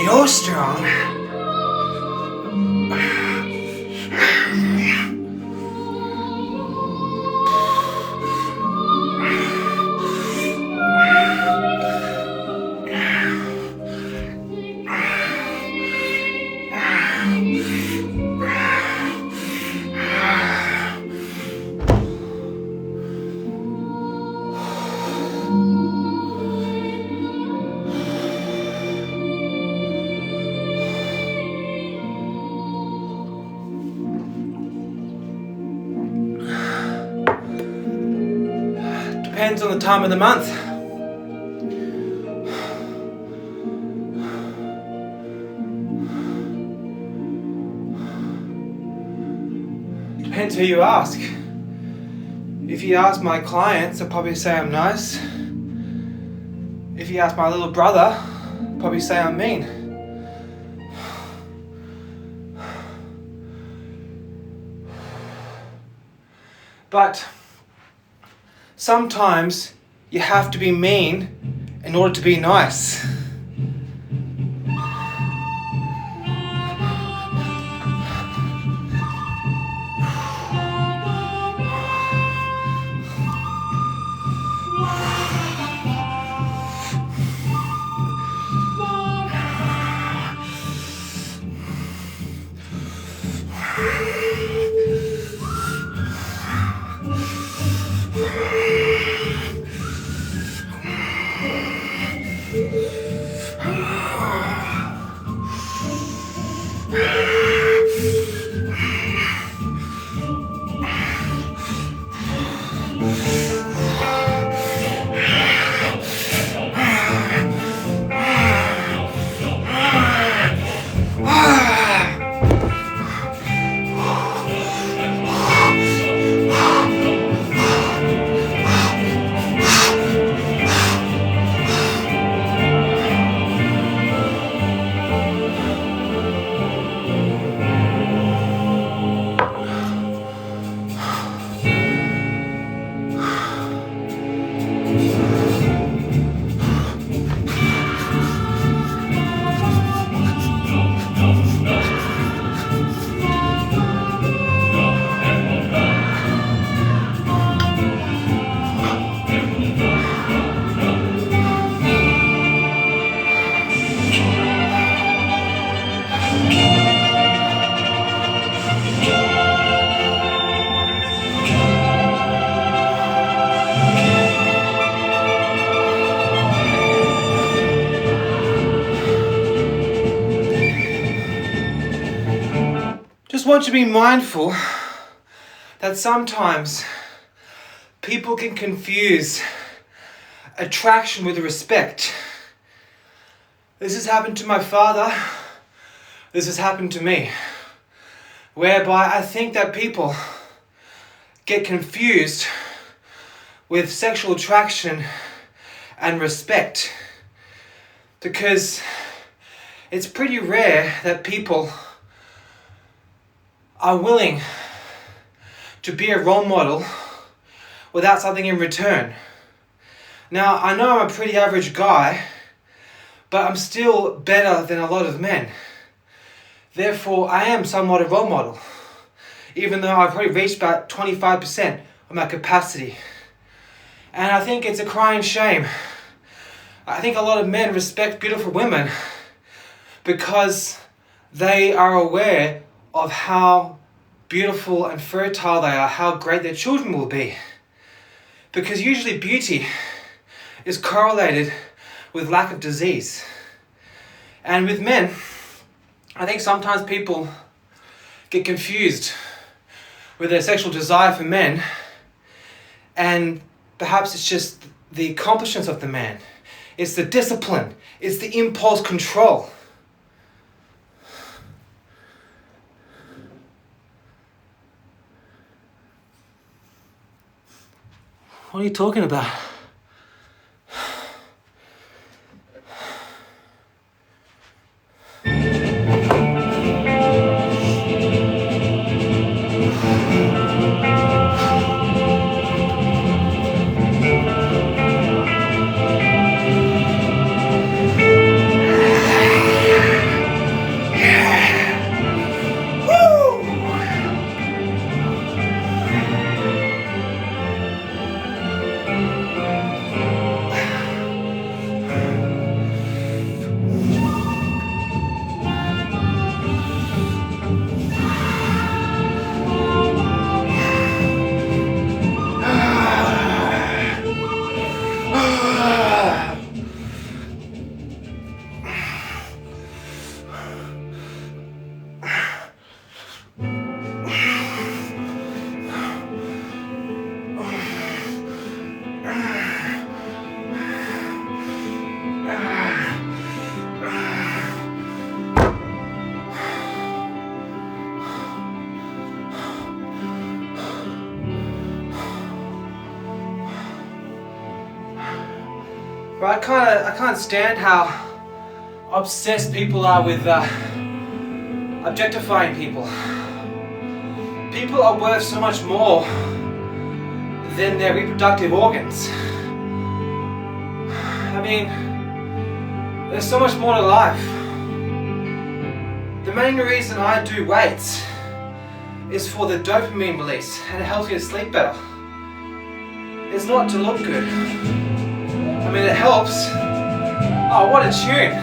you're strong. Depends on the time of the month. Depends who you ask. If you ask my clients, they'll probably say I'm nice. If you ask my little brother, they'll probably say I'm mean. But sometimes you have to be mean in order to be nice. Just want you to be mindful that sometimes people can confuse attraction with respect. This has happened to my father. This has happened to me. Whereby I think that people get confused with sexual attraction and respect. Because it's pretty rare that people are willing to be a role model without something in return. Now, I know I'm a pretty average guy, but I'm still better than a lot of men. Therefore, I am somewhat a role model, even though I've probably reached about 25% of my capacity. And I think it's a crying shame. I think a lot of men respect beautiful women because they are aware of how beautiful and fertile they are, how great their children will be. Because usually beauty is correlated with lack of disease. And with men, I think sometimes people get confused with their sexual desire for men, and perhaps it's just the accomplishments of the man. It's the discipline, it's the impulse control. What are you talking about? But I can't stand how obsessed people are with objectifying people. People are worth so much more than their reproductive organs. I mean, there's so much more to life. The main reason I do weights is for the dopamine release, and it helps me to sleep better. It's not to look good. I mean, it helps. Oh, what a tune.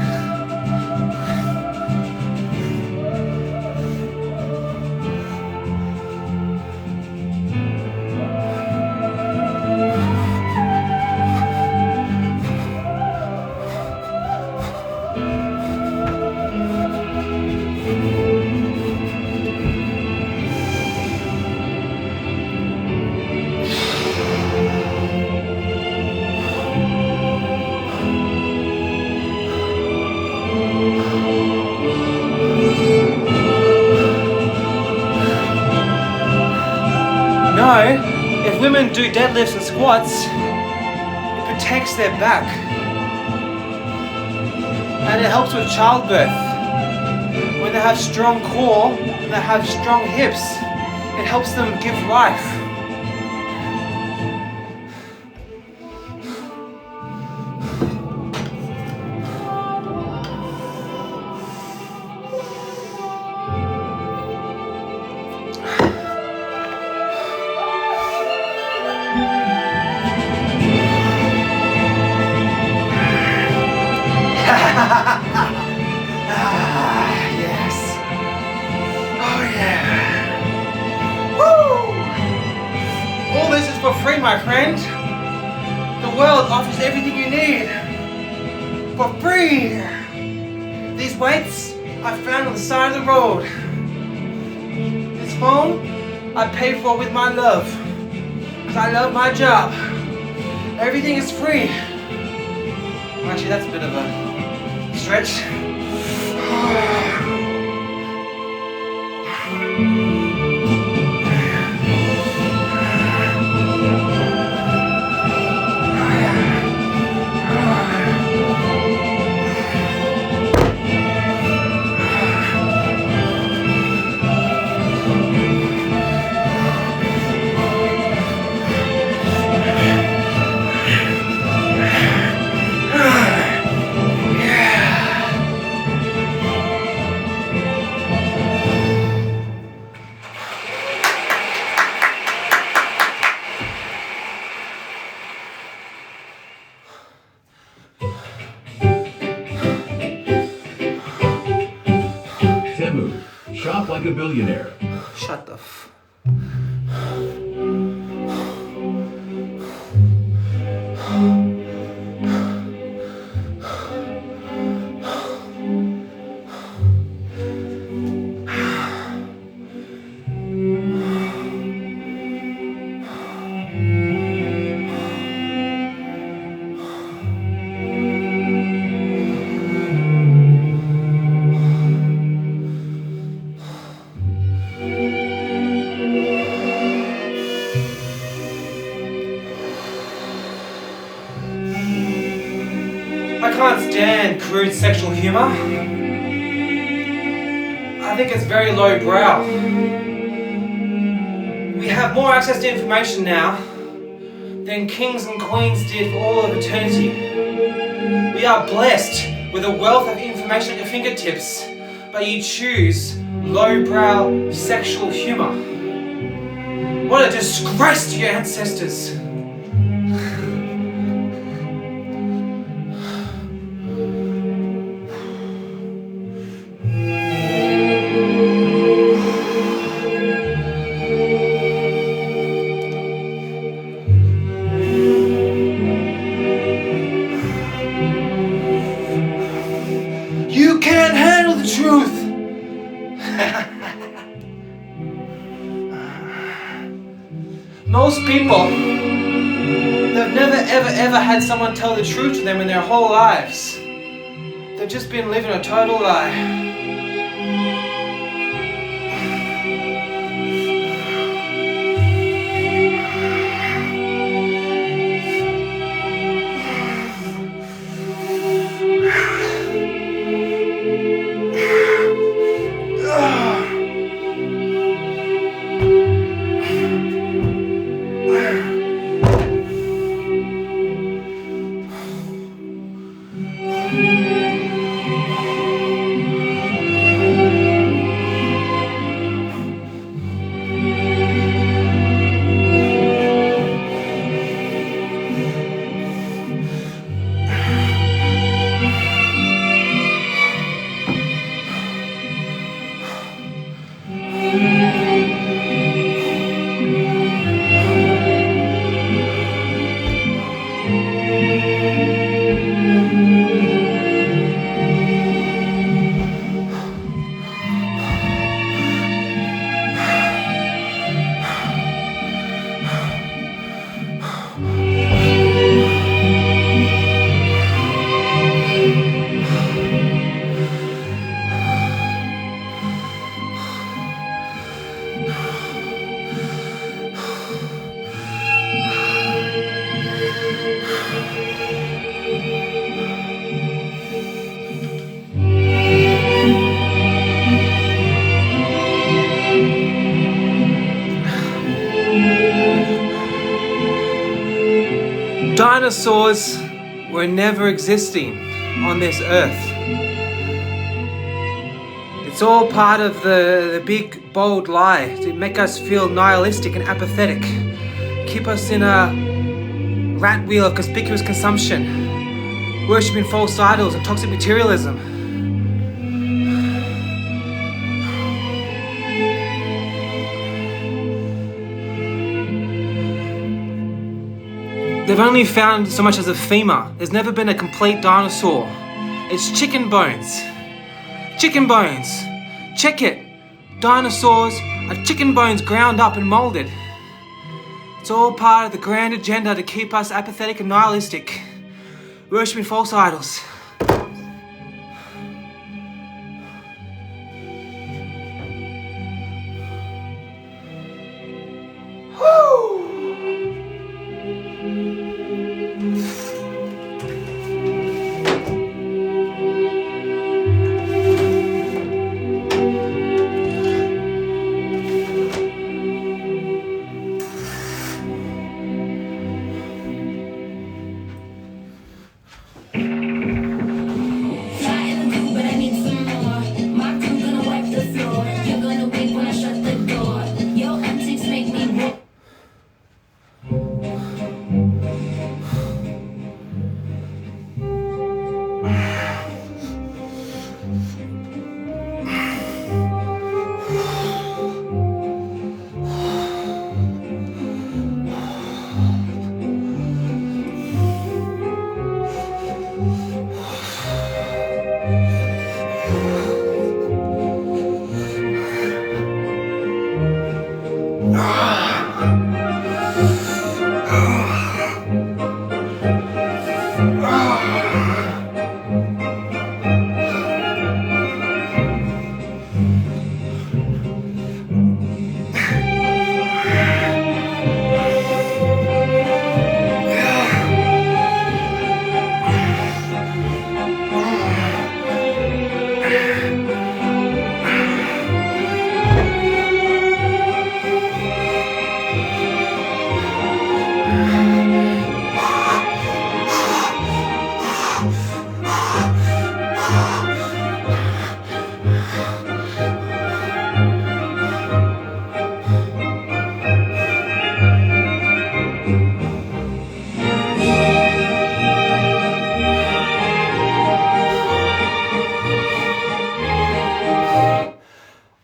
If women do deadlifts and squats, it protects their back. And it helps with childbirth. When they have strong core and they have strong hips, it helps them give life. Yes. Oh yeah. Woo! All this is for free, my friend. The world offers everything you need for free. These weights I found on the side of the road. This phone I paid for with my love, because I love my job. Everything is free. Actually, that's a bit of a stretch. Temu, shop like a billionaire. Shut the f... I can't stand crude sexual humor. I think it's very lowbrow. We have more access to information now than kings and queens did for all of eternity. We are blessed with a wealth of information at your fingertips, but you choose lowbrow sexual humor. What a disgrace to your ancestors. You can't handle the truth. Most people, they've never ever had someone tell the truth to them in their whole lives. They've just been living a total lie. Dinosaurs were never existing on this earth. It's all part of the big bold lie to make us feel nihilistic and apathetic, keep us in a rat wheel of conspicuous consumption, worshipping false idols and toxic materialism. They've only found so much as a femur. There's never been a complete dinosaur. It's chicken bones. Chicken bones. Check it. Dinosaurs are chicken bones ground up and molded. It's all part of the grand agenda to keep us apathetic and nihilistic, worshipping false idols.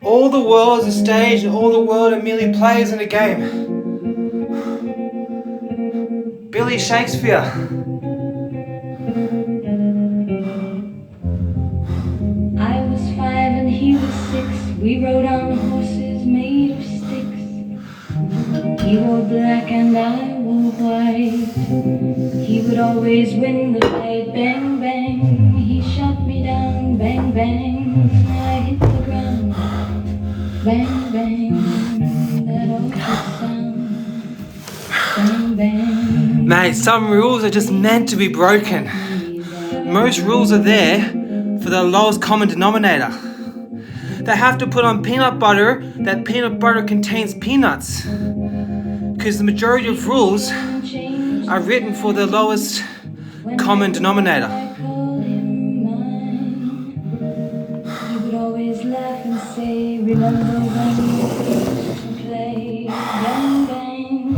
All the world is a stage and all the world are merely players in a game. Billy Shakespeare. I was 5 and he was 6. We rode on horses made of sticks. He wore black and I wore white. He would always win the fight. Bang, bang. He shot me down. Bang, bang. I hit the ground. Bang, bang. That awful sound. Bang, bang. Mate, some rules are just meant to be broken. Most rules are there for the lowest common denominator. They have to put on peanut butter that peanut butter contains peanuts. Because the majority of rules are written for the lowest common denominator. He would always laugh and say, remember when we used to play? Bang, bang.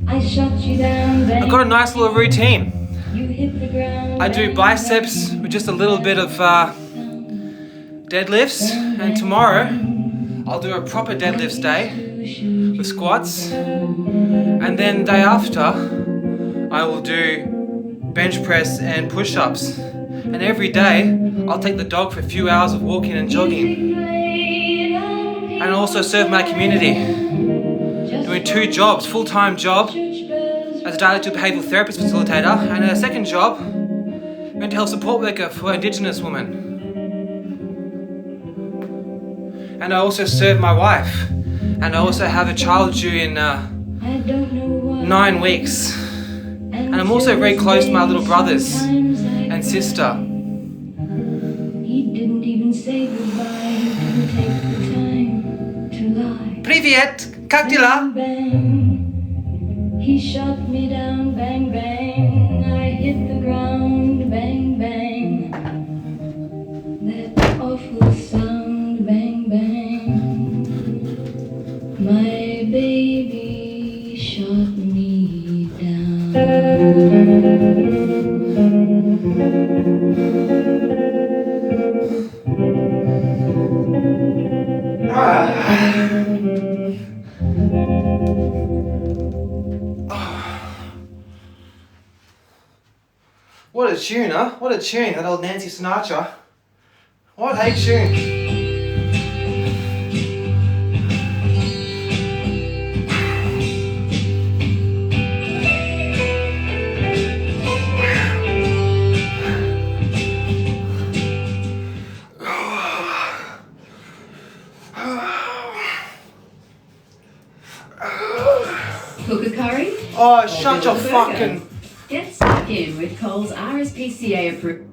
I shot you down. Bang, I've got a nice little routine. you hit the ground. I do biceps with just a little bit of deadlifts, and tomorrow I'll do a proper deadlifts day with squats, and then day after I will do bench press and push-ups, and every day I'll take the dog for a few hours of walking and jogging, and also serve my community, doing 2 jobs, full-time job as a dialectical behavioural therapist facilitator, and a second job, mental health support worker for Indigenous women. And I also serve my wife, and I also have a child due in 9 weeks. And I'm also very close to my little brothers and sister. He didn't even say goodbye. He didn't take the time to lie. Привет! Katila. Bang, he shot me down, bang, bang. I hit the ground, bang, bang. That awful sound, bang, bang. My baby shot me down. What a tune, huh? What a tune, that old Nancy Sinatra. What a tune. Cook a curry? Oh, shut your build a burger. fucking... Get stuck in with Coles RSPCA approved.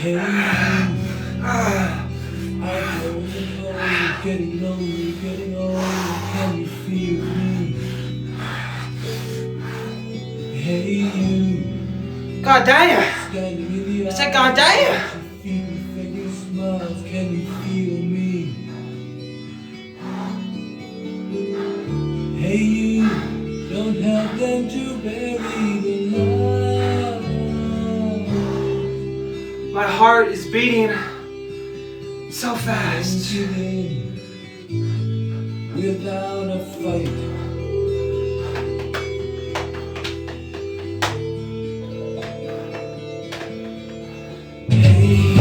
Hey, getting old, can you feel me? Hey, you, God damn! standing in the I said god damn! feel me, fake your smiles, can you feel me? Hey, you, don't help them to bury the love. My heart is beating so fast. Without a fight. Hey,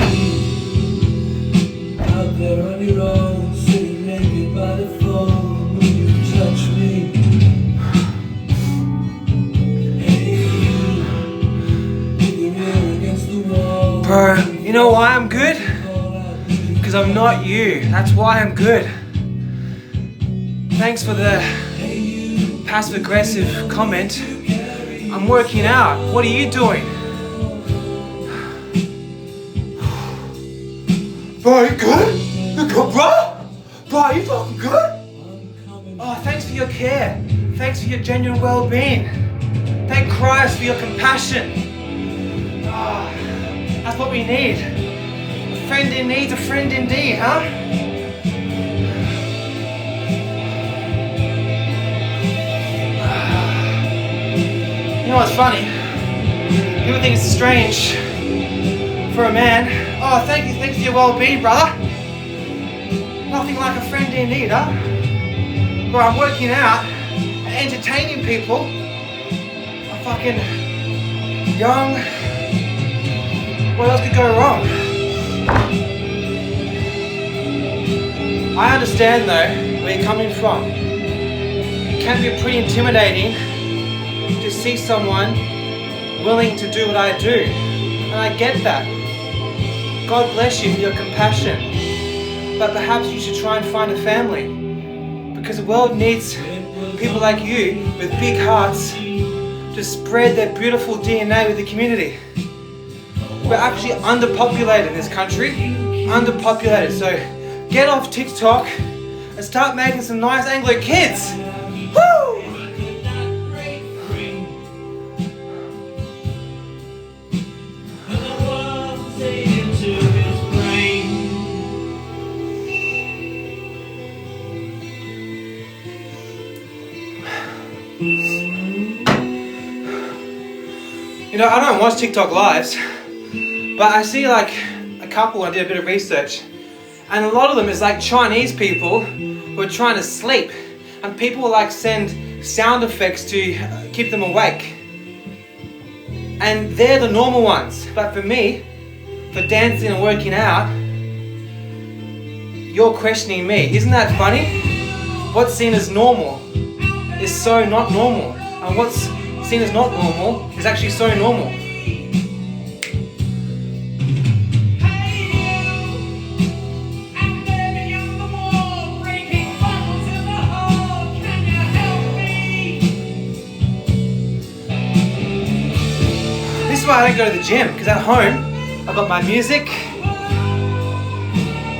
out there on your own, sitting naked by the phone, will you touch me? Hey, with your ear against the wall. Bro, you know why I'm good? Because I'm not you. That's why I'm good. Thanks for the passive-aggressive comment. I'm working out. What are you doing? Bro, you good? You good, bro? Bro, are you fucking good? Oh, thanks for your care. Thanks for your genuine well-being. Thank Christ for your compassion. Oh, that's what we need. A friend in need's a friend indeed, huh? You know what's funny? People think it's strange for a man. Oh, thanks for your well-being, brother. Nothing like a friend in need, huh? But I'm working out and entertaining people. I'm fucking young. What else could go wrong? I understand though where you're coming from. It can be pretty intimidating to see someone willing to do what I do. And I get that. God bless you for your compassion. But perhaps you should try and find a family. Because the world needs people like you with big hearts to spread their beautiful DNA with the community. We're actually underpopulated in this country. Underpopulated. So get off TikTok and start making some nice Anglo kids. Woo! You know, I don't watch TikTok lives, but I see like a couple, I did a bit of research, and a lot of them is like Chinese people who are trying to sleep, and people will like send sound effects to keep them awake. And they're the normal ones, but for me, for dancing and working out, you're questioning me. Isn't that funny? What's seen as normal is so not normal. And what's seen as not normal is actually so normal. This is why I don't go to the gym, because at home I've got my music,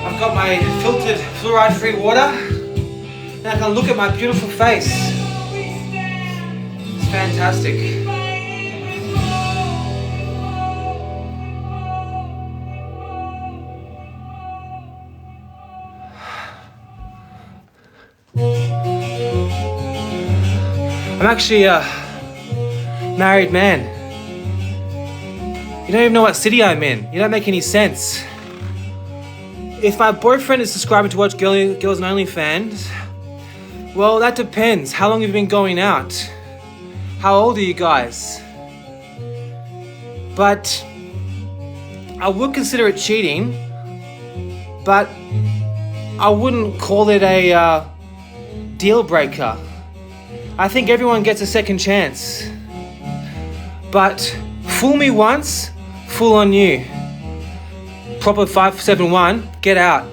I've got my filtered fluoride-free water, and I can look at my beautiful face. It's fantastic. I'm actually a married man. You don't even know what city I'm in. You don't make any sense. If my boyfriend is subscribing to watch Girls and OnlyFans, well, that depends. How long have you been going out? How old are you guys? But I would consider it cheating, but I wouldn't call it a deal breaker. I think everyone gets a second chance. But fool me once, fool on you. Proper 571, get out.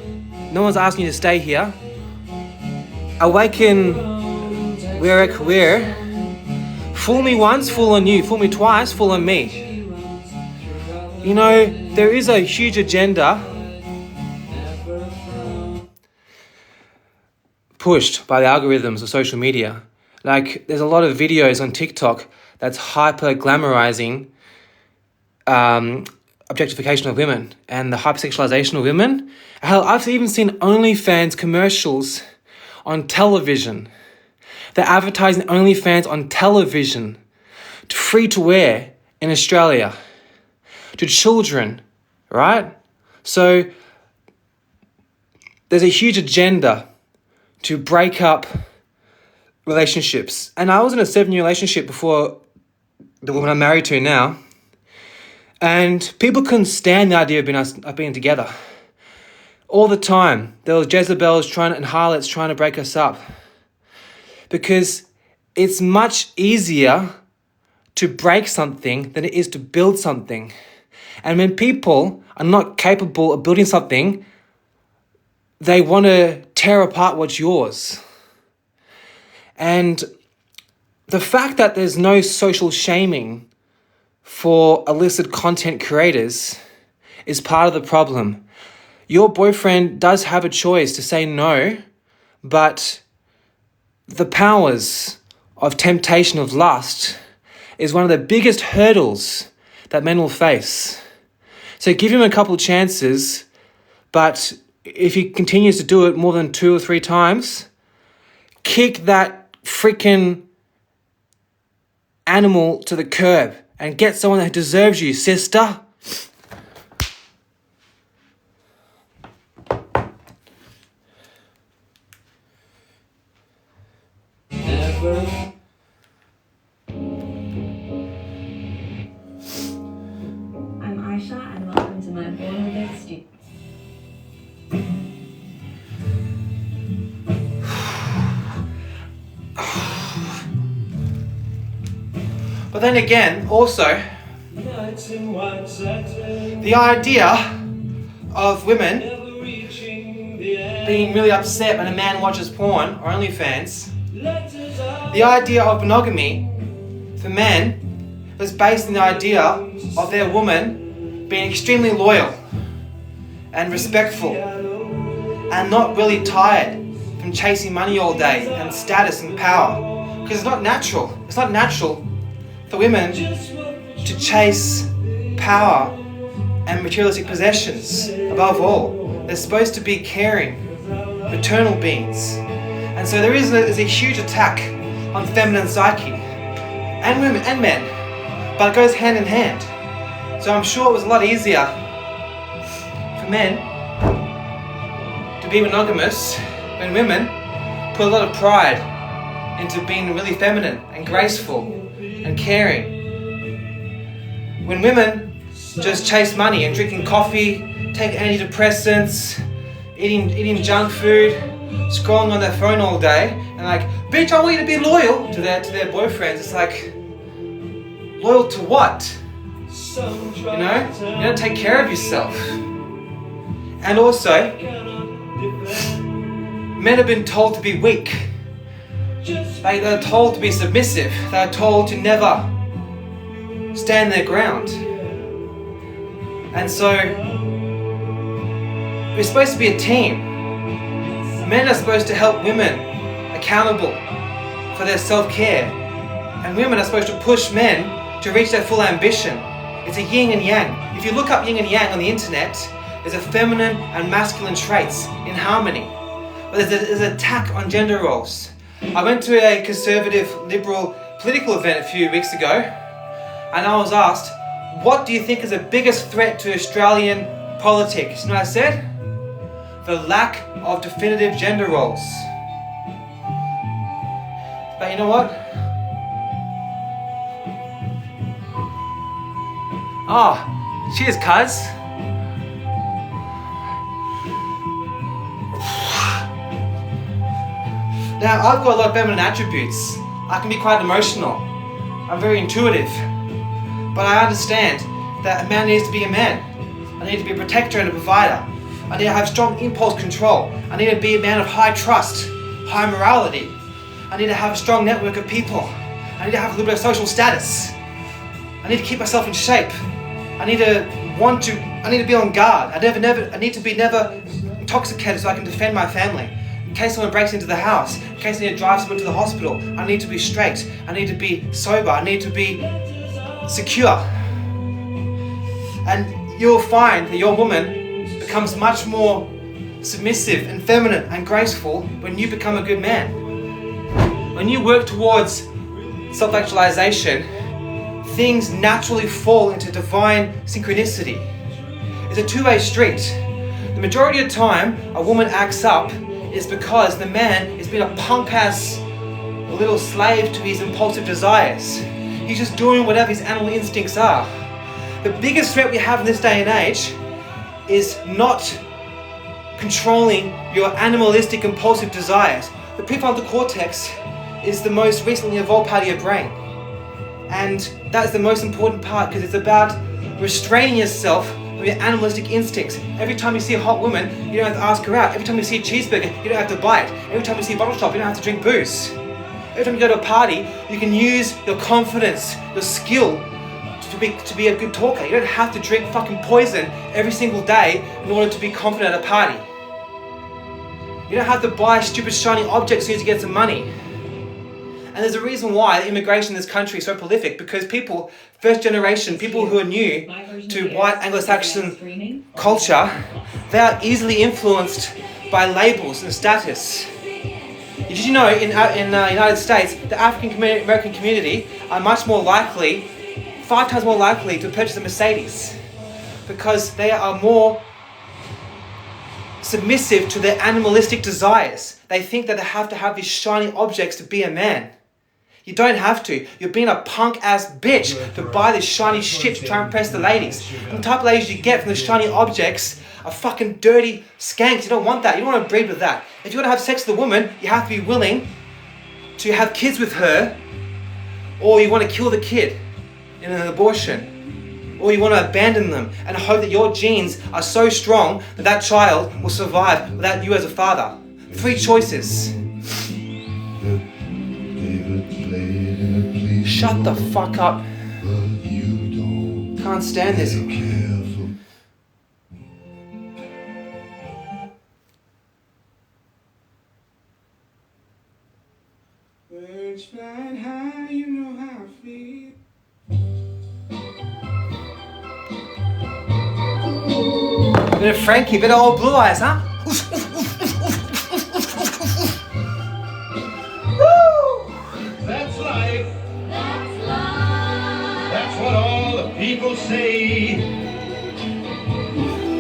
No one's asking you to stay here. Awaken where a career. Fool me once, fool on you. Fool me twice, fool on me. You know, there is a huge agenda pushed by the algorithms of social media. Like, there's a lot of videos on TikTok that's hyper glamorizing objectification of women and the hypersexualization of women. Hell, I've even seen OnlyFans commercials on television. They're advertising OnlyFans on television, free to wear in Australia, to children, right? So there's a huge agenda to break up relationships. And I was in a 7-year relationship before the woman I'm married to now. And people couldn't stand the idea of being together. All the time, there was Jezebels and harlots trying to break us up. Because it's much easier to break something than it is to build something. And when people are not capable of building something, they want to tear apart what's yours. And the fact that there's no social shaming for illicit content creators is part of the problem. Your boyfriend does have a choice to say no, but the powers of temptation of lust is one of the biggest hurdles that men will face. So give him a couple chances, but if he continues to do it more than 2 or 3 times, kick that freaking animal to the curb and get someone that deserves you, sister. Never. I'm Aisha and welcome to my Born Bed Students. But then again, also, Nights in white satin, the idea of women never reaching the end. being really upset when a man watches porn or OnlyFans, Letters out. the idea of monogamy for men was based on the idea of their woman being extremely loyal and respectful and not really tired from chasing money all day and status and power. Because it's not natural. It's not natural for women to chase power and materialistic possessions above all. They're supposed to be caring, maternal beings. And so there's a huge attack on feminine psyche and women and men, but it goes hand in hand. So I'm sure it was a lot easier for men to be monogamous when women put a lot of pride into being really feminine and graceful and caring. When women just chase money and drinking coffee, take antidepressants, eating junk food, scrolling on their phone all day, and like, bitch, I want you to be loyal to their boyfriends. It's like, loyal to what? You know? You don't take care of yourself. And also, men have been told to be weak. They're told to be submissive. They're told to never stand their ground. And so, we're supposed to be a team. Men are supposed to help women accountable for their self-care. And women are supposed to push men to reach their full ambition. It's a yin and yang. If you look up yin and yang on the internet, there's a feminine and masculine traits in harmony. But there's an attack on gender roles. I went to a conservative, liberal political event a few weeks ago, and I was asked, what do you think is the biggest threat to Australian politics? You know what I said? The lack of definitive gender roles. But you know what? Oh, cheers, cuz. Now, I've got a lot of feminine attributes. I can be quite emotional. I'm very intuitive. But I understand that a man needs to be a man. I need to be a protector and a provider. I need to have strong impulse control. I need to be a man of high trust, high morality. I need to have a strong network of people. I need to have a little bit of social status. I need to keep myself in shape. I need to be on guard. I need to be never intoxicated so I can defend my family. In case someone breaks into the house, in case I need to drive someone to the hospital, I need to be straight. I need to be sober. I need to be secure. And you'll find that your woman becomes much more submissive and feminine and graceful when you become a good man. When you work towards self-actualization, things naturally fall into divine synchronicity. It's a two-way street. The majority of the time a woman acts up is because the man has been a punk-ass little slave to his impulsive desires. He's just doing whatever his animal instincts are. The biggest threat we have in this day and age is not controlling your animalistic impulsive desires. The prefrontal cortex is the most recently evolved part of your brain. And that's the most important part because it's about restraining yourself from your animalistic instincts. Every time you see a hot woman, you don't have to ask her out. Every time you see a cheeseburger, you don't have to buy it. Every time you see a bottle shop, you don't have to drink booze. Every time you go to a party, you can use your confidence, your skill to be a good talker. You don't have to drink fucking poison every single day in order to be confident at a party. You don't have to buy stupid shiny objects as soon as you get some money. And there's a reason why immigration in this country is so prolific, because people, first generation, people who are new to white Anglo-Saxon culture, they are easily influenced by labels and status. Did you know in the United States, the African American community are much more likely, 5 times more likely to purchase a Mercedes because they are more submissive to their animalistic desires. They think that they have to have these shiny objects to be a man. You don't have to. You're being a punk-ass bitch to buy this shiny shit to try and impress the ladies. And the type of ladies you get from the shiny objects are fucking dirty skanks. You don't want that. You don't want to breed with that. If you want to have sex with a woman, you have to be willing to have kids with her, or you want to kill the kid in an abortion, or you want to abandon them and hope that your genes are so strong that that child will survive without you as a father. 3 choices. Shut the fuck up. Can't stand this. Birds flying high, you know how I feel. Bit of Frankie, bit of old Blue Eyes, huh? That's life. That's what all the people say.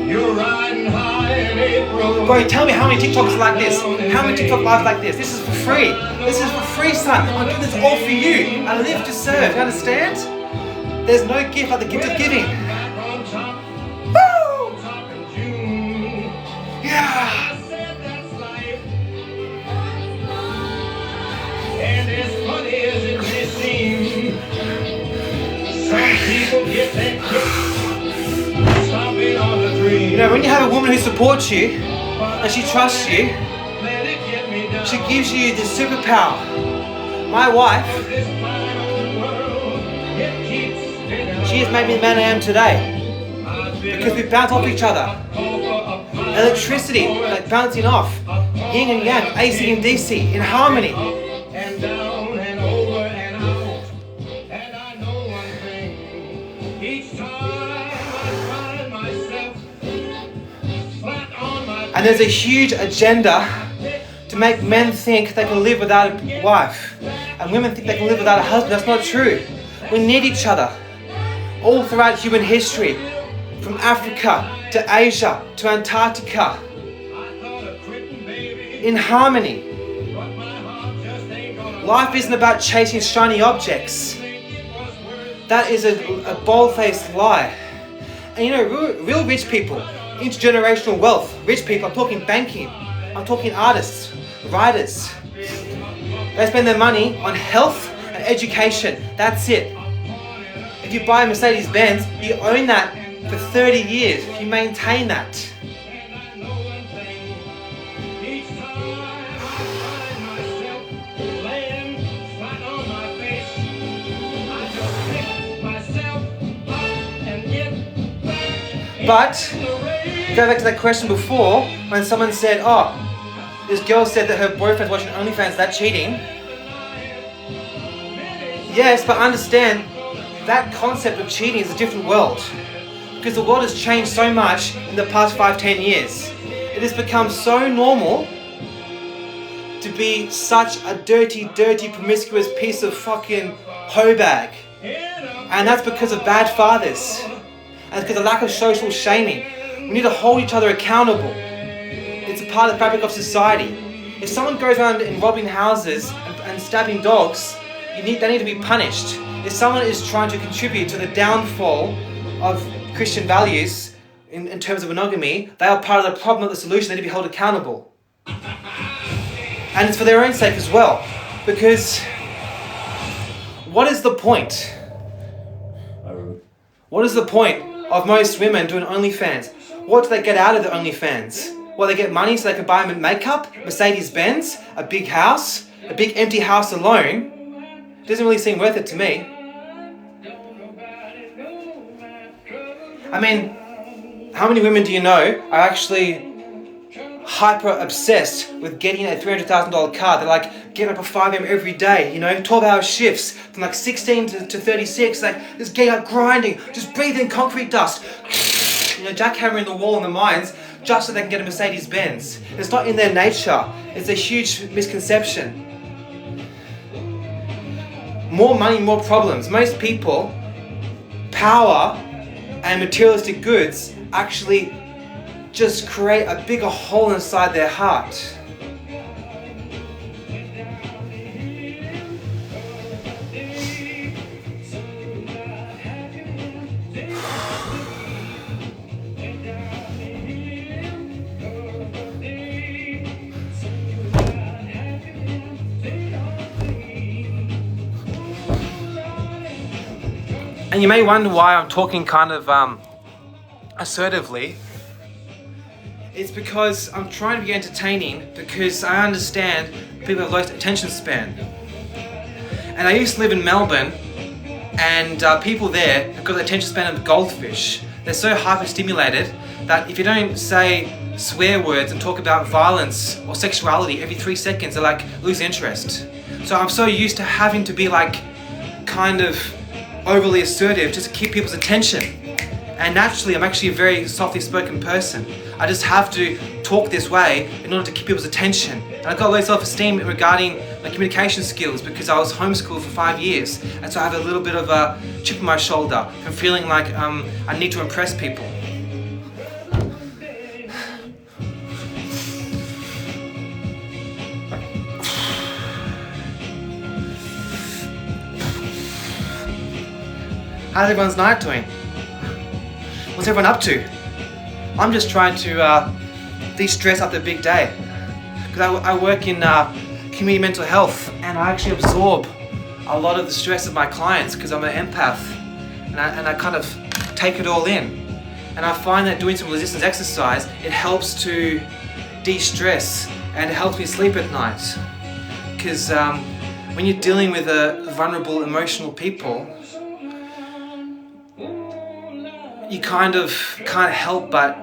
You're riding high in April. Bro, tell me how many TikToks are like this? How many TikTok lives like this? This is for free. This is for free, son. I'm doing this all for you. I live to serve. You understand? There's no gift like the gift of giving. Woo! Yeah. You know, when you have a woman who supports you and she trusts you, she gives you this superpower. My wife, she has made me the man I am today because we bounce off each other. Electricity, like bouncing off, yin and yang, AC and DC, in harmony. And down and over and out. And I know one thing. Each time I find myself flat on my And there's a huge agenda to make men think they can live without a wife. And women think they can live without a husband. That's not true. We need each other. All throughout human history. From Africa to Asia to Antarctica. In harmony. Life isn't about chasing shiny objects. That is a bold-faced lie. And you know, real rich people, intergenerational wealth, rich people, I'm talking banking, I'm talking artists, writers. They spend their money on health and education. That's it. If you buy a Mercedes-Benz, you own that for 30 years. You maintain that. But, go back to that question before, when someone said, oh, this girl said that her boyfriend's watching OnlyFans, is that cheating? Yes, but understand, that concept of cheating is a different world. Because the world has changed so much in the past 5-10 years. It has become so normal to be such a dirty, promiscuous piece of fucking hoe bag. And that's because of bad fathers. And it's because of lack of social shaming. We need to hold each other accountable. It's a part of the fabric of society. If someone goes around and robbing houses and stabbing dogs, they need to be punished. If someone is trying to contribute to the downfall of Christian values in terms of monogamy, they are part of the problem, not the solution. They need to be held accountable. And it's for their own sake as well. Because what is the point? What is the point of most women doing OnlyFans? What do they get out of the OnlyFans? Well, they get money so they can buy them makeup, Mercedes-Benz, a big house, a big empty house alone. It doesn't really seem worth it to me. I mean, how many women do you know are actually hyper obsessed with getting a $300,000 car? They're like getting up at 5 a.m. every day, 12-hour shifts from like 16 to 36, like just getting up grinding, just breathing concrete dust, jackhammering the wall in the mines just so they can get a Mercedes-Benz. It's not in their nature. It's a huge misconception. More money, more problems. Most people, power and materialistic goods actually just create a bigger hole inside their heart. And you may wonder why I'm talking kind of assertively. It's because I'm trying to be entertaining, because I understand people have low attention span. And I used to live in Melbourne, and people there have got the attention span of goldfish. They're so hyper-stimulated that if you don't say swear words and talk about violence or sexuality every 3 seconds, they lose interest. So I'm so used to having to be kind of overly assertive just to keep people's attention. And naturally, I'm actually a very softly spoken person. I just have to talk this way in order to keep people's attention. And I've got low self-esteem regarding my communication skills because I was homeschooled for 5 years. And so I have a little bit of a chip on my shoulder from feeling like I need to impress people. How's everyone's night doing? What's everyone up to? I'm just trying to de-stress after a big day. Because I work in community mental health, and I actually absorb a lot of the stress of my clients because I'm an empath. And I kind of take it all in. And I find that doing some resistance exercise, it helps to de-stress and it helps me sleep at night. Because when you're dealing with vulnerable, emotional people, you kind of can't help but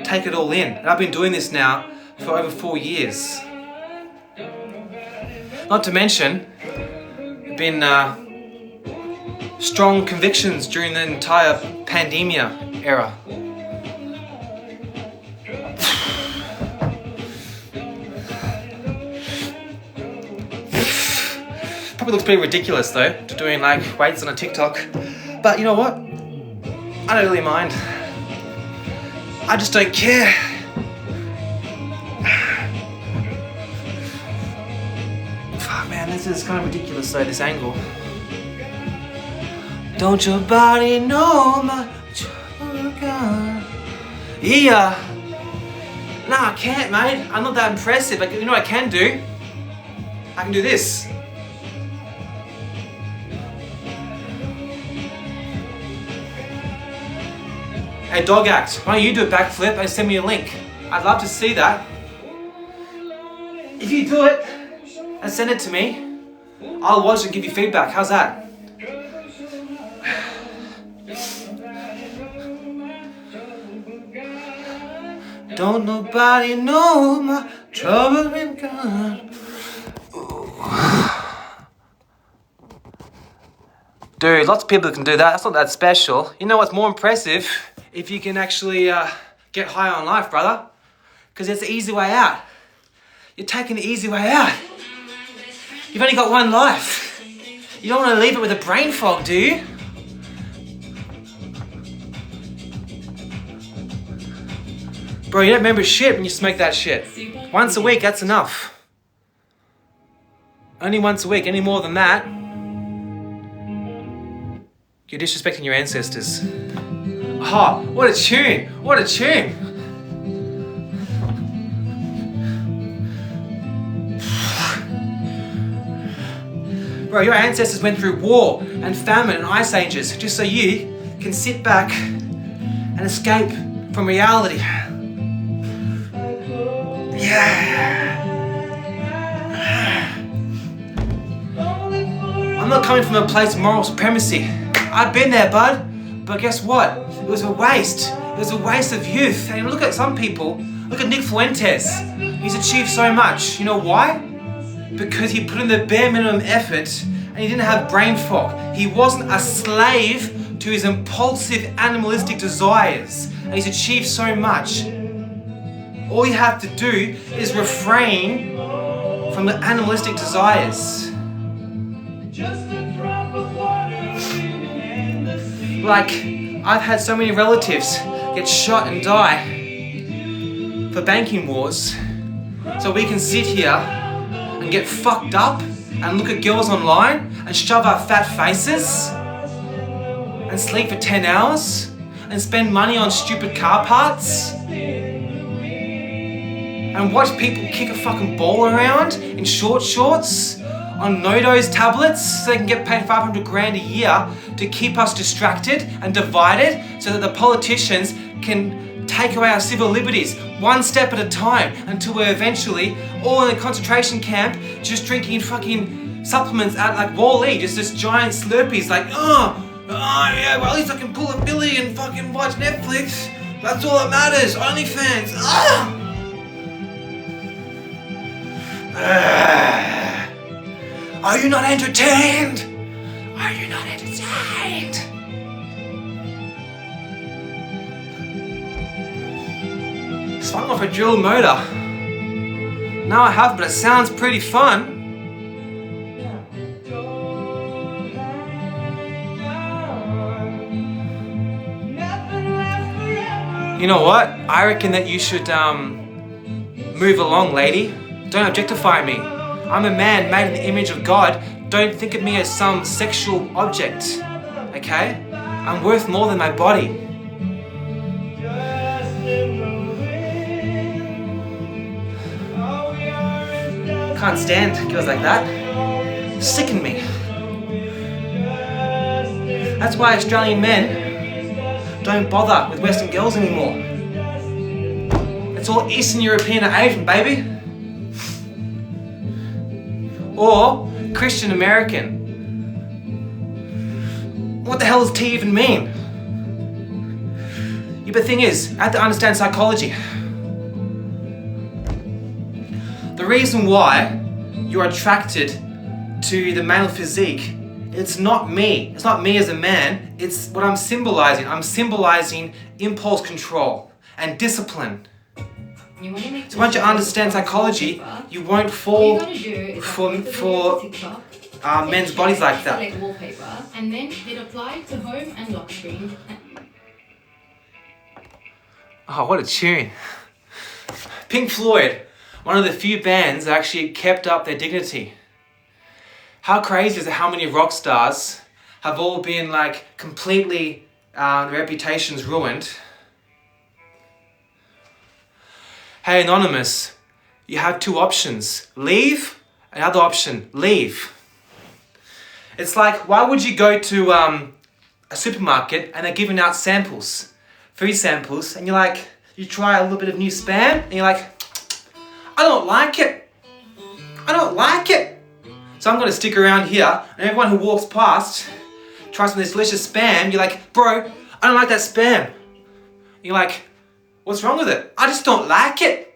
take it all in. And I've been doing this now for over 4 years. Not to mention, been strong convictions during the entire pandemia era. Probably looks pretty ridiculous though, to doing like weights on a TikTok. But you know what? I don't really mind. I just don't care. Fuck man, this is kind of ridiculous though, this angle. Don't your body know my trouble gone? Yeah. Nah, I can't, mate. I'm not that impressive. But you know what I can do? I can do this. Hey, Dog Act, why don't you do a backflip and send me a link? I'd love to see that. If you do it and send it to me, I'll watch and give you feedback. How's that? Don't nobody know my trouble been gone. Dude, lots of people can do that. That's not that special. You know what's more impressive? If you can actually get high on life, brother. Because it's the easy way out. You're taking the easy way out. You've only got one life. You don't want to leave it with a brain fog, do you? Bro, you don't remember shit when you smoke that shit. Once a week, that's enough. Only once a week, any more than that, you're disrespecting your ancestors. Oh, what a tune! What a tune! Bro, your ancestors went through war and famine and ice ages just so you can sit back and escape from reality. Yeah. I'm not coming from a place of moral supremacy. I've been there, bud. But guess what? It was a waste. It was a waste of youth. And look at some people. Look at Nick Fuentes. He's achieved so much. You know why? Because he put in the bare minimum effort and he didn't have brain fog. He wasn't a slave to his impulsive animalistic desires. And he's achieved so much. All you have to do is refrain from the animalistic desires. Like, I've had so many relatives get shot and die for banking wars, so we can sit here and get fucked up and look at girls online and shove our fat faces and sleep for 10 hours and spend money on stupid car parts and watch people kick a fucking ball around in short shorts on no-dose tablets so they can get paid 500 grand a year to keep us distracted and divided so that the politicians can take away our civil liberties one step at a time until we're eventually all in a concentration camp just drinking fucking supplements out like Wall-E, just this giant Slurpees like, yeah, well at least I can pull a Billy and fucking watch Netflix. That's all that matters, OnlyFans. Are you not entertained? Are you not entertained? Swung off a drill motor. No, I have, but it sounds pretty fun. You know what? I reckon that you should move along, lady. Don't objectify me. I'm a man made in the image of God. Don't think of me as some sexual object, okay? I'm worth more than my body. Can't stand girls like that. Sicken me. That's why Australian men don't bother with Western girls anymore. It's all Eastern European or Asian, baby. Or Christian American. What the hell does T even mean? Yeah, but the thing is, I have to understand psychology. The reason why you're attracted to the male physique, it's not me. It's not me as a man. It's what I'm symbolizing. I'm symbolizing impulse control and discipline. So once you understand psychology, you won't fall for men's bodies like that. Select wallpaper and then hit apply to home and lock screen. Oh, what a tune. Pink Floyd, one of the few bands that actually kept up their dignity. How crazy is it how many rock stars have all been like completely, their reputations ruined? Hey Anonymous, you have two options. Leave, another option, leave. It's like, why would you go to a supermarket and they're giving out samples, food samples, and you're like, you try a little bit of new Spam, and you're like, I don't like it. I don't like it. So I'm gonna stick around here, and everyone who walks past tries some of this delicious Spam, you're like, bro, I don't like that Spam. You're like, what's wrong with it? I just don't like it.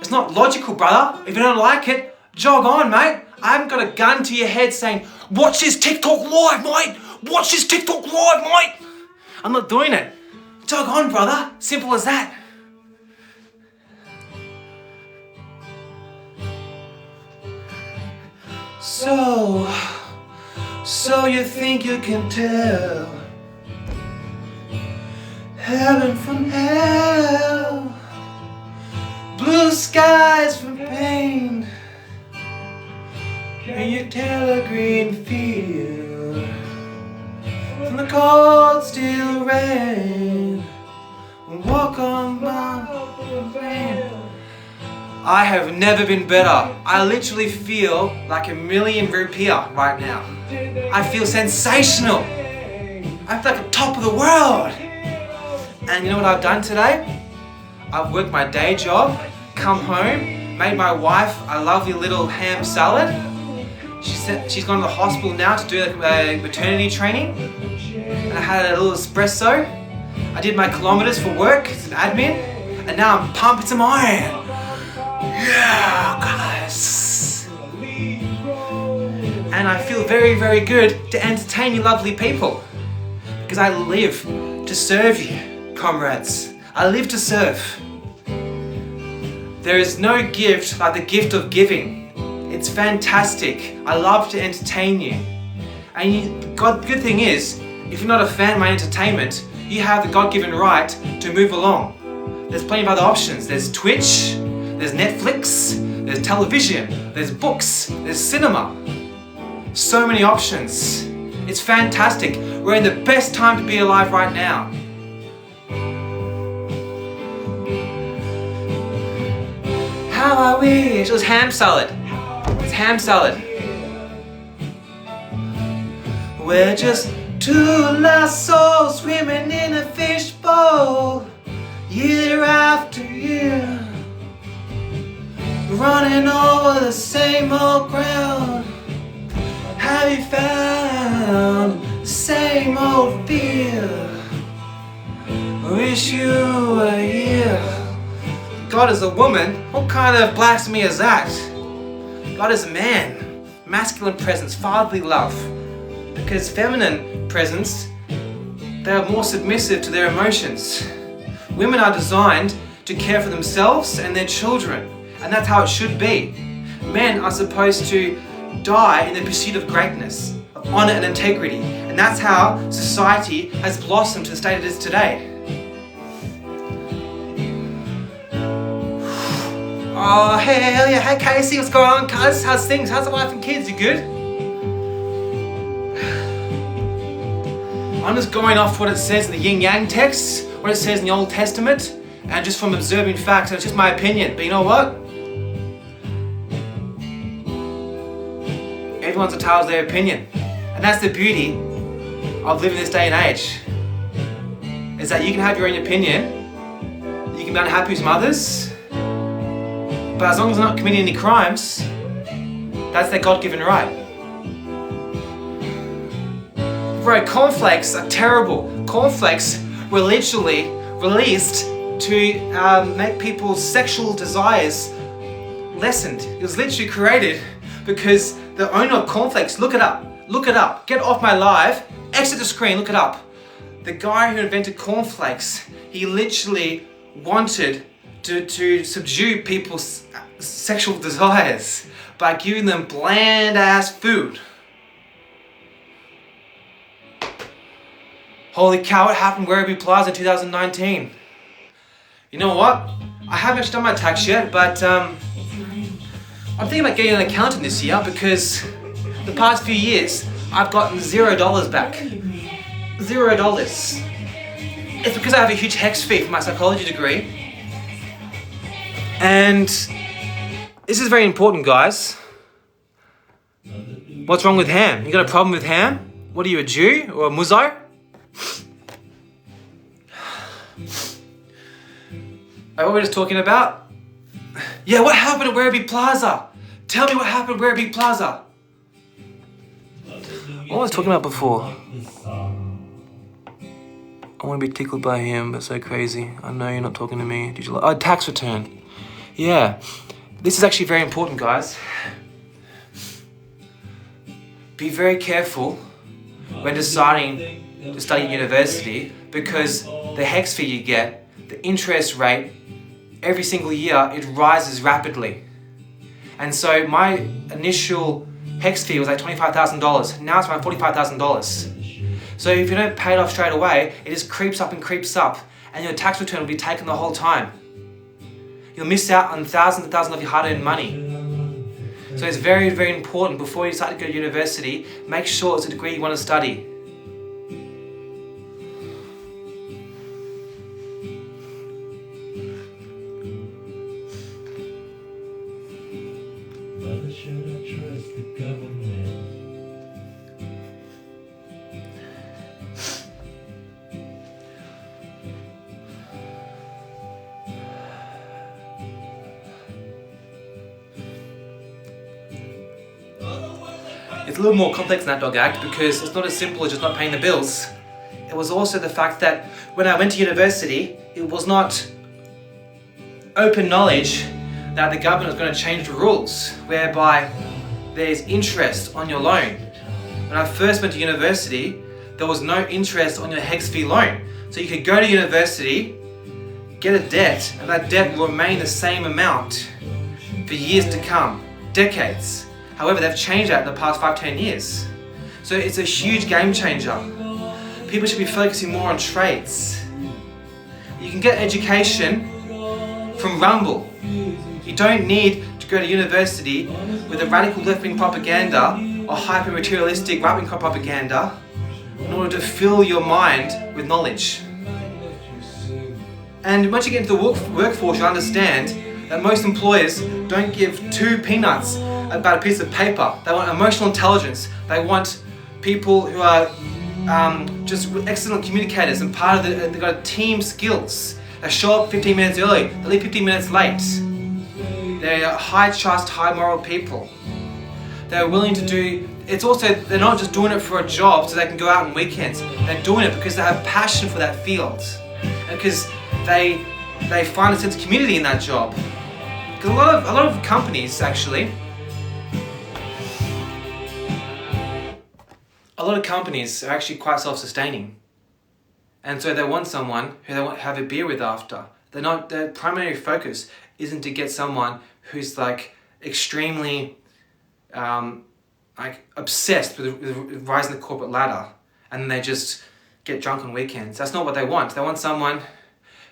It's not logical, brother. If you don't like it, jog on, mate. I haven't got a gun to your head saying, watch this TikTok live, mate. Watch this TikTok live, mate. I'm not doing it. Jog on, brother. Simple as that. So you think you can tell heaven from hell, blue skies from pain? Can you tell a green field from the cold steel rain? Walk on by the rain. I have never been better. I literally feel like $1,000,000 rupiah right now. I feel sensational. I feel like the top of the world. And you know what I've done today? I've worked my day job, come home, made my wife a lovely little ham salad. She said she's gone to the hospital now to do maternity training. And I had a little espresso. I did my kilometers for work, some admin, and now I'm pumping some iron. Yeah, guys. And I feel very, very good to entertain you lovely people. Because I live to serve you, comrades. I live to serve. There is no gift like the gift of giving. It's fantastic. I love to entertain you. And the good thing is, if you're not a fan of my entertainment, you have the God-given right to move along. There's plenty of other options. There's Twitch, there's Netflix, there's television, there's books, there's cinema. So many options. It's fantastic. We're in the best time to be alive right now. How I wish it was ham salad. It's ham salad. We're just two lost souls swimming in a fishbowl, year after year, running over the same old ground. Have you found the same old fear? Wish you were here. God is a woman? What kind of blasphemy is that? God is a man. Masculine presence, fatherly love. Because feminine presence, they are more submissive to their emotions. Women are designed to care for themselves and their children, and that's how it should be. Men are supposed to die in the pursuit of greatness, of honor and integrity, and that's how society has blossomed to the state it is today. Oh hell yeah, hey Casey, what's going on cuz? How's things? How's the wife and kids? You good? I'm just going off what it says in the Yin Yang texts, what it says in the Old Testament, and just from observing facts, and it's just my opinion. But you know what? Everyone's entitled to their opinion. And that's the beauty of living this day and age. is that you can have your own opinion, you can be unhappy with some others, but as long as they're not committing any crimes, that's their God-given right. Bro, cornflakes are terrible. Cornflakes were literally released to make people's sexual desires lessened. It was literally created because the owner of cornflakes, look it up, get off my live, exit the screen, look it up. The guy who invented cornflakes, he literally wanted to subdue people's sexual desires by giving them bland ass food. Holy cow, what happened at Werribee Plaza in 2019? You know what? I haven't actually done my tax yet, but I'm thinking about getting an accountant this year because the past few years I've gotten $0 back. $0. It's because I have a huge HECS fee for my psychology degree. And this is very important, guys. What's wrong with ham? You got a problem with ham? What are you, a Jew or a Muslim? What were we just talking about? Yeah, what happened at Werribee Plaza? Tell me what happened at Werribee Plaza. What was I talking about before? I want to be tickled by him, but so crazy. I know you're not talking to me. Did you like? Oh, tax return. Yeah. This is actually very important, guys. Be very careful when deciding to study at university because the HECS fee you get, the interest rate, every single year, it rises rapidly. And so my initial HECS fee was like $25,000. Now it's around $45,000. So if you don't pay it off straight away, it just creeps up, and your tax return will be taken the whole time. You'll miss out on thousands and thousands of your hard-earned money. So it's very, very important before you decide to go to university, make sure it's a degree you want to study. Whether should I trust the government? It's a little more complex than that, Dog Act, because it's not as simple as just not paying the bills. It was also the fact that when I went to university, it was not open knowledge that the government was going to change the rules, whereby there's interest on your loan. When I first went to university, there was no interest on your HECS fee loan. So you could go to university, get a debt, and that debt will remain the same amount for years to come, decades. However, they've changed that in the past 5-10 years. So it's a huge game changer. People should be focusing more on trades. You can get education from Rumble. You don't need to go to university with a radical left-wing propaganda or hyper-materialistic right-wing propaganda in order to fill your mind with knowledge. And once you get into the workforce, you understand that most employers don't give two peanuts about a piece of paper. They want emotional intelligence. They want people who are just excellent communicators and part of they've got team skills. They show up 15 minutes early, they leave 15 minutes late. They're high trust, high moral people. They're willing to do, it's also, they're not just doing it for a job so they can go out on weekends. They're doing it because they have passion for that field. And because they find a sense of community in that job. Because a lot of companies actually, a lot of companies are actually quite self-sustaining. And so they want someone who they want to have a beer with after. Their primary focus isn't to get someone who's like extremely obsessed with rising the corporate ladder and then they just get drunk on weekends. That's not what they want. They want someone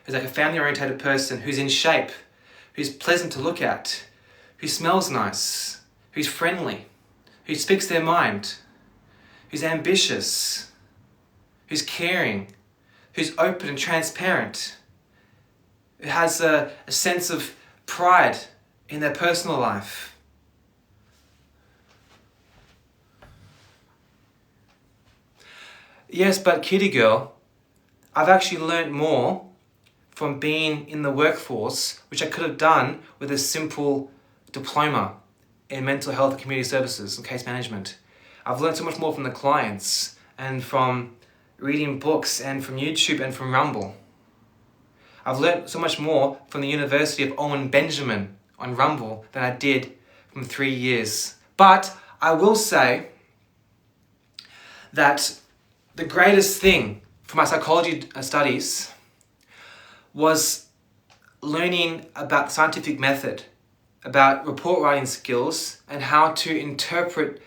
who's like a family-oriented person, who's in shape, who's pleasant to look at, who smells nice, who's friendly, who speaks their mind, who's ambitious, who's caring, who's open and transparent, who has a sense of pride in their personal life. Yes, but kitty girl, I've actually learnt more from being in the workforce, which I could have done with a simple diploma in mental health and community services and case management. I've learned so much more from the clients and from reading books and from YouTube and from Rumble. I've learned so much more from the University of Owen Benjamin on Rumble than I did from 3 years. But I will say that the greatest thing for my psychology studies was learning about the scientific method, about report writing skills and how to interpret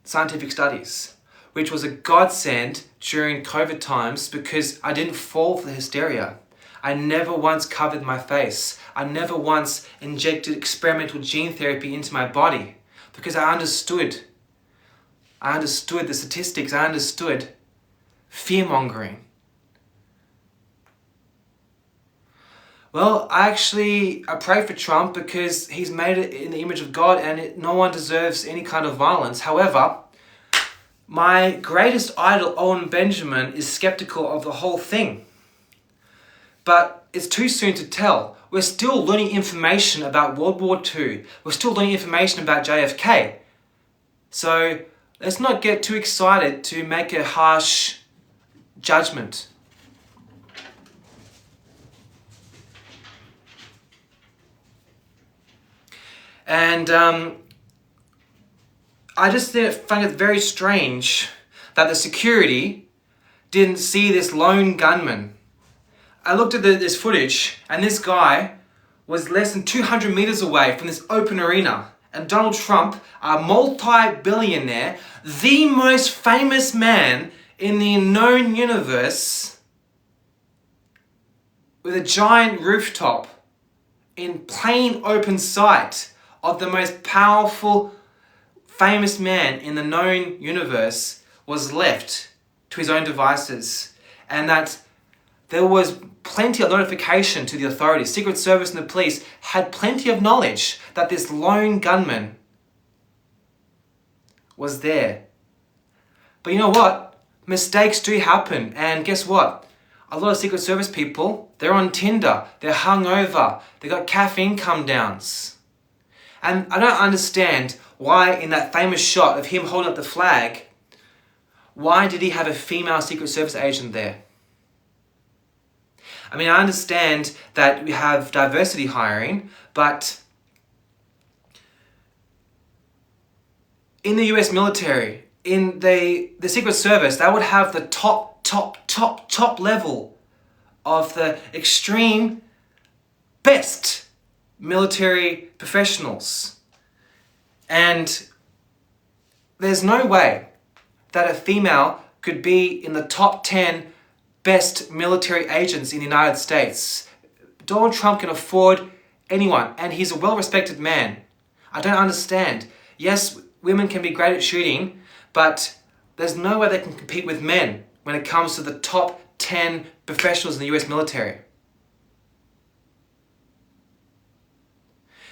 scientific studies, which was a godsend during COVID times because I didn't fall for the hysteria. I never once covered my face. I never once injected experimental gene therapy into my body because I understood the statistics. I understood fear-mongering. Well, I pray for Trump because he's made it in the image of God and no one deserves any kind of violence. However, my greatest idol, Owen Benjamin, is skeptical of the whole thing. But it's too soon to tell. We're still learning information about World War II. We're still learning information about JFK. So let's not get too excited to make a harsh judgment. And I just find it very strange that the security didn't see this lone gunman. I looked at this footage and this guy was less than 200 meters away from this open arena. And Donald Trump, a multi-billionaire, the most famous man in the known universe, with a giant rooftop in plain open sight of the most powerful, famous man in the known universe, was left to his own devices. And that there was plenty of notification to the authorities. Secret Service and the police had plenty of knowledge that this lone gunman was there. But you know what? Mistakes do happen. And guess what? A lot of Secret Service people, they're on Tinder, they're hungover, they got caffeine come downs. And I don't understand why in that famous shot of him holding up the flag, why did he have a female Secret Service agent there? I mean, I understand that we have diversity hiring, but in the US military, in the Secret Service, they would have the top level of the extreme best military professionals. And there's no way that a female could be in the top 10 best military agents in the United States. Donald Trump can afford anyone, and he's a well-respected man. I don't understand. Yes, women can be great at shooting, but there's no way they can compete with men when it comes to the top 10 professionals in the US military.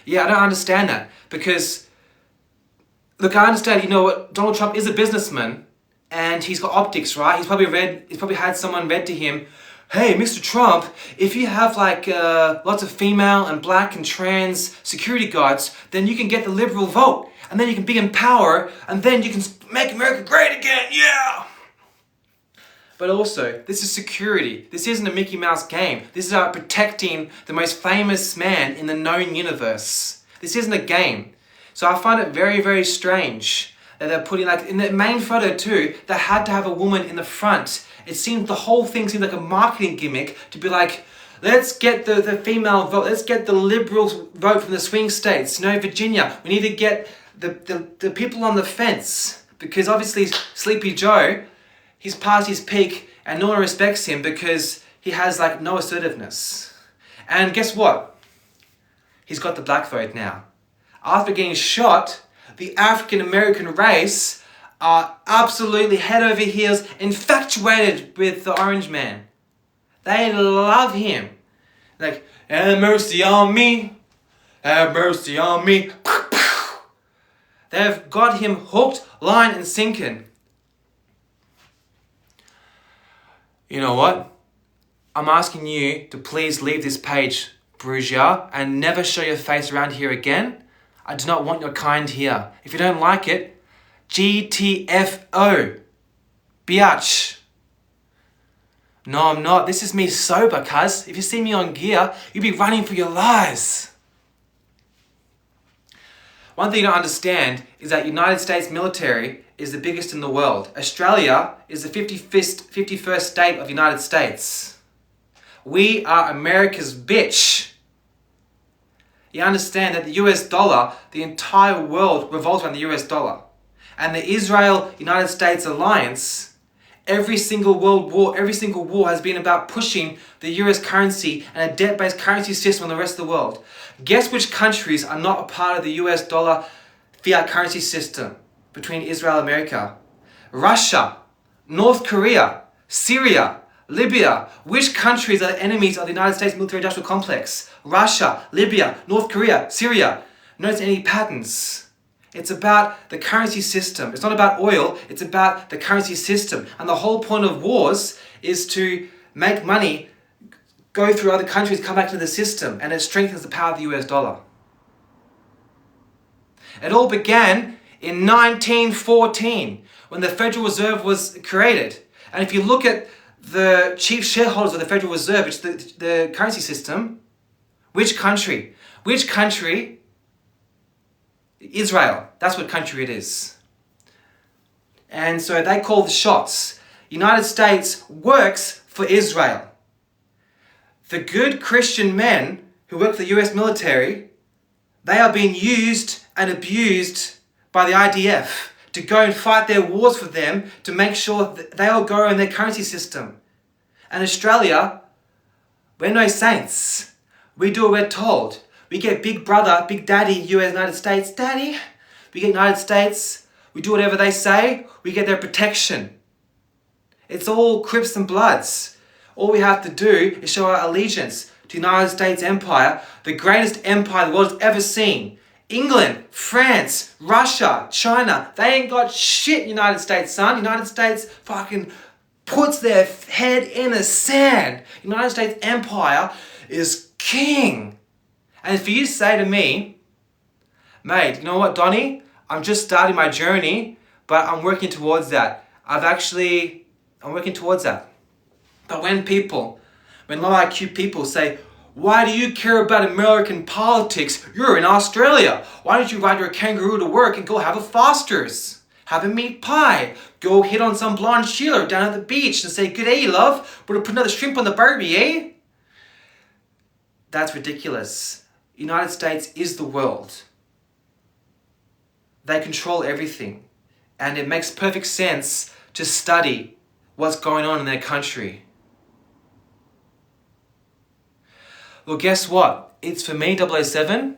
Yeah, I don't understand that because, look, I understand, you know what, Donald Trump is a businessman and he's got optics, right? He's probably had someone read to him, hey, Mr. Trump, if you have lots of female and black and trans security guards, then you can get the liberal vote and then you can be in power and then you can make America great again, yeah! But also, this is security. This isn't a Mickey Mouse game. This is about protecting the most famous man in the known universe. This isn't a game. So I find it very, very strange that they're putting, in the main photo too, they had to have a woman in the front. The whole thing seemed like a marketing gimmick to be like, let's get the female vote, let's get the liberals vote from the swing states. Virginia, we need to get the people on the fence. Because obviously Sleepy Joe, he's past his peak and no one respects him because he has no assertiveness. And guess what? He's got the black vote now. After getting shot, the African American race are absolutely head over heels infatuated with the orange man. They love him. Have mercy on me, have mercy on me. They've got him hooked, line and sinking. You know what? I'm asking you to please leave this page, Brugia, and never show your face around here again. I do not want your kind here. If you don't like it, GTFO. Biatch. No, I'm not. This is me sober, cuz. If you see me on gear, you'd be running for your lives. One thing you don't understand is that United States military is the biggest in the world. Australia is the 51st state of the United States. We are America's bitch. You understand that the US dollar, the entire world revolves around the US dollar. And the Israel-United States alliance, every single world war, every single war has been about pushing the US currency and a debt-based currency system on the rest of the world. Guess which countries are not a part of the US dollar fiat currency system between Israel and America? Russia, North Korea, Syria, Libya. Which countries are the enemies of the United States military-industrial complex? Russia, Libya, North Korea, Syria. Notice any patterns. It's about the currency system. It's not about oil, it's about the currency system. And the whole point of wars is to make money go through other countries, come back to the system, and it strengthens the power of the US dollar. It all began in 1914 when the Federal Reserve was created. And if you look at the chief shareholders of the Federal Reserve, which is the currency system, which country? Which country? Israel. That's what country it is. And so they call the shots. United States works for Israel. The good Christian men who work for the US military, they are being used and abused by the IDF to go and fight their wars for them to make sure that they all go in their currency system. And Australia, we're no saints. We do what we're told. We get big brother, big daddy, US United States, daddy. We get United States. We do whatever they say. We get their protection. It's all Crips and Bloods. All we have to do is show our allegiance to the United States Empire, the greatest empire the world has ever seen. England, France, Russia, China, they ain't got shit, United States, son. United States fucking puts their head in the sand. United States Empire is king. And for you to say to me, mate, you know what, Donnie? I'm just starting my journey, but I'm working towards that. I'm working towards that. But when low IQ people say, why do you care about American politics? You're in Australia. Why don't you ride your kangaroo to work and go have a Foster's? Have a meat pie. Go hit on some blonde Sheila down at the beach and say, good day, love. We're gonna put another shrimp on the barbie, eh? That's ridiculous. United States is the world. They control everything. And it makes perfect sense to study what's going on in their country. Well, guess what? It's for me, 007.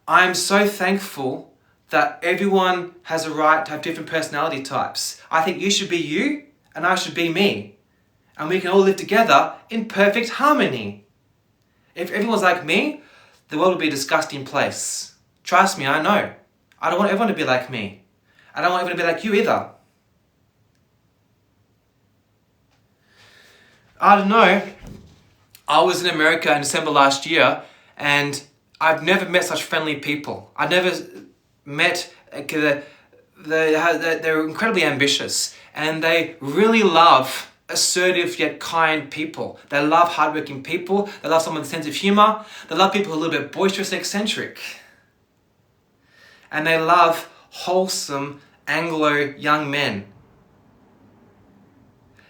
I'm so thankful that everyone has a right to have different personality types. I think you should be you and I should be me. And we can all live together in perfect harmony. If everyone's like me, the world would be a disgusting place. Trust me, I know. I don't want everyone to be like me. I don't want everyone to be like you either. I don't know. I was in America in December last year and I've never met such friendly people. I've never met, they're incredibly ambitious and they really love assertive yet kind people. They love hardworking people. They love someone with a sense of humor. They love people who are a little bit boisterous and eccentric. And they love wholesome Anglo young men.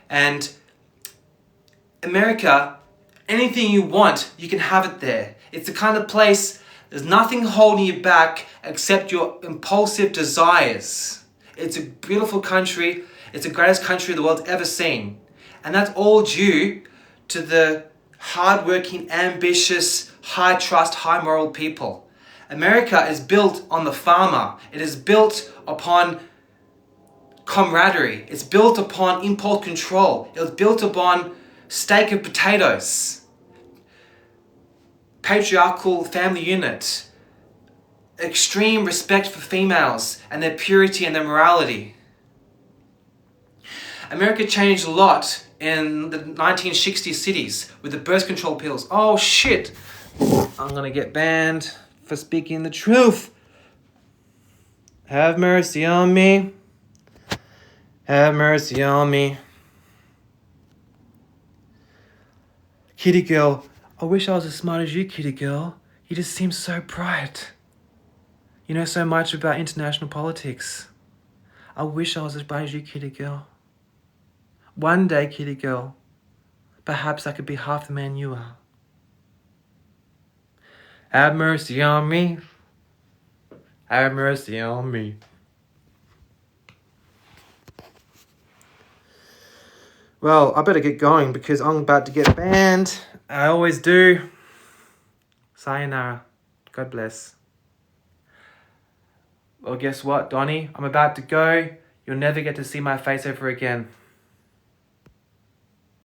And America, anything you want, you can have it there. It's the kind of place, there's nothing holding you back except your impulsive desires. It's a beautiful country. It's the greatest country the world's ever seen. And that's all due to the hardworking, ambitious, high trust, high moral people. America is built on the farmer. It is built upon camaraderie. It's built upon impulse control. It was built upon steak and potatoes. Patriarchal family unit. Extreme respect for females and their purity and their morality. America changed a lot in the 1960s cities with the birth control pills. Oh shit! I'm gonna get banned for speaking the truth. Have mercy on me. Have mercy on me. Kitty girl, I wish I was as smart as you, kitty girl. You just seem so bright. You know so much about international politics. I wish I was as bright as you, kitty girl. One day, kitty girl, perhaps I could be half the man you are. Have mercy on me. Have mercy on me. Well, I better get going because I'm about to get banned. I always do. Sayonara. God bless. Well, guess what, Donnie? I'm about to go. You'll never get to see my face ever again.